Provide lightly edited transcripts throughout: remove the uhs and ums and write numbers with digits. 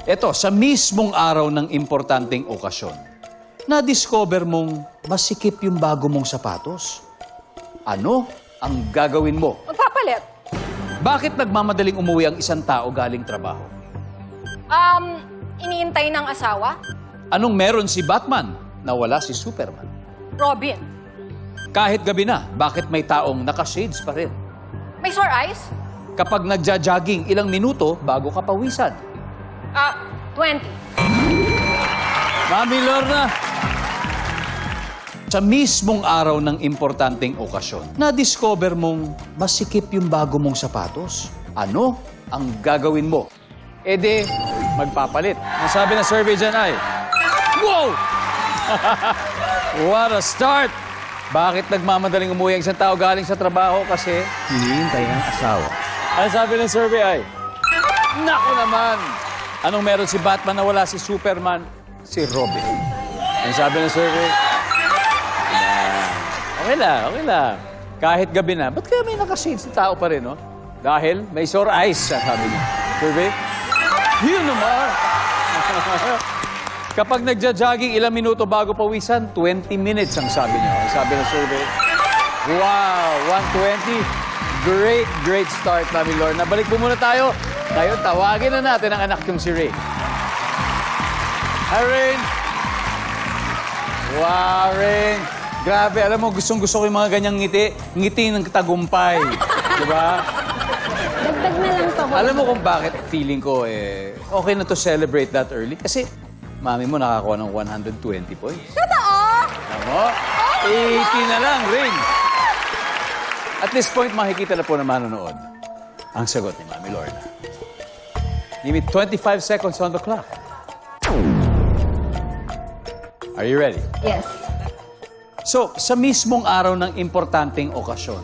Eto, sa mismong araw ng importanteng okasyon, na-discover mong masikip yung bago mong sapatos. Ano ang gagawin mo? Magpapalit. Bakit nagmamadaling umuwi ang isang tao galing trabaho? Iniintay ng asawa? Anong meron si Batman na wala si Superman? Robin. Kahit gabi na, bakit may taong naka-shades pa rin? May sore eyes? Kapag nagja-jogging, ilang minuto bago ka pawisan? 20. Mami Lorna! Sa mismong araw ng importanteng okasyon, na-discover mong masikip yung bago mong sapatos. Ano ang gagawin mo? E de, magpapalit. Ang sabi ng survey dyan ay, wow! What a start! Bakit nagmamadaling umuwi ang isang tao galing sa trabaho? Kasi hinihintay ng asawa. Ang sabi ng survey ay, naku naman! Anong meron si Batman na wala si Superman? Si Robin. Ang sabi ng survey, okay lang. Kahit gabi na, ba't kaya may nakashade si tao pa rin, no? Dahil may sore eyes, sabi niya. Survey? Yun naman! Kapag nagja-jogging, ilang minuto bago pawisan? 20 minutes ang sabi niya. Ang sabi ng survey, wow, 120. Great start, Mami Lorna. Balik po muna tayo. Ngayon, tawagin na natin ang anak kong si Rain. Hi, Rain! Wow, Rain! Grabe, alam mo, gustong-gusto ko yung mga ganyang ngiti. Ngiti ng tagumpay. Diba? Dagdag na lang to. Alam mo kung bakit feeling ko, okay na to celebrate that early? Kasi, mami mo nakakuha ng 120 points. Totoo? Alam mo? 80 na lang, Rain. At this point, makikita na po na manonood ang sagot ni Mami Lorna. Give me 25 seconds on the clock. Are you ready? Yes. So, sa mismong araw ng importanteng okasyon,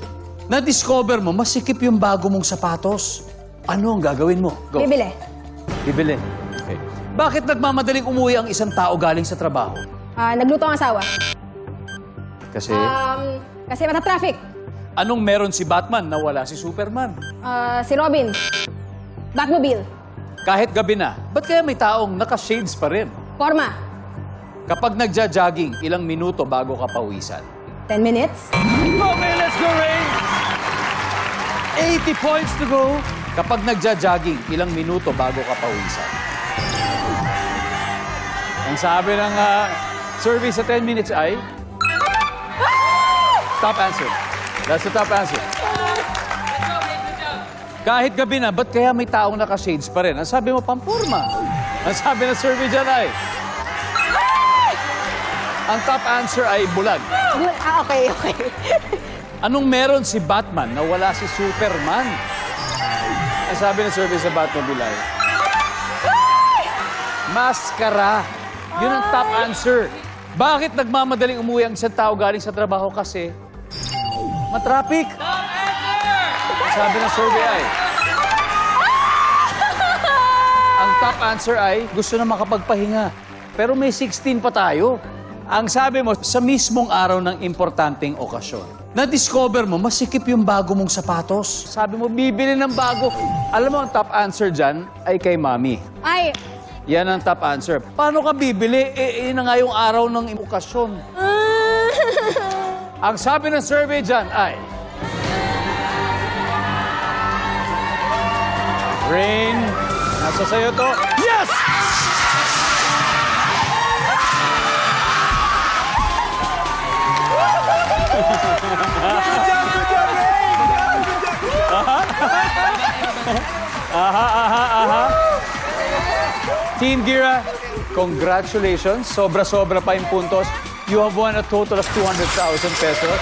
na-discover mo, masikip yung bago mong sapatos. Ano ang gagawin mo? Go. Bibili. Bibili. Okay. Bakit nagmamadaling umuwi ang isang tao galing sa trabaho? Nagluto ang asawa. Kasi, Kasi mata-traffic. anong meron si Batman na wala si Superman? Si Robin. Batmobile. Kahit gabi na, ba't kaya may taong naka-shades pa rin? Forma. Kapag nagja-jogging, ilang minuto bago ka pawisan? 10 minutes. Okay, let's go, Rain! 80 points to go. Kapag nagja-jogging, ilang minuto bago ka pawisan? Ang sabi ng survey sa 10 minutes ay... Top answer. That's the top answer. Kahit gabi na, ba't kaya may taong naka-shades pa rin? Ang sabi mo, pampurma. Ang sabi ng survey dyan ay... Ang top answer ay bulag. Okay. Anong meron si Batman na wala si Superman? Ang sabi ng survey sa Batmobile ay... Maskara. Yun ang top answer. Bakit nagmamadaling umuwi ang isang tao galing sa trabaho? Kasi matraffic. Ang sabi ng survey ay... Ang top answer ay gusto na makapagpahinga. Pero may 16 pa tayo. Ang sabi mo, sa mismong araw ng importanteng okasyon, na-discover mo, masikip yung bago mong sapatos. Sabi mo, bibili ng bago. Alam mo, ang top answer dyan ay kay Mami. Ay. Yan ang top answer. Paano ka bibili? Yun na nga yung araw ng okasyon. Ang sabi ng survey dyan ay... Rain, nasa sayo to. Yes! Team Gira, congratulations. Sobra-sobra pa yung puntos. You have won a total of 200,000 pesos.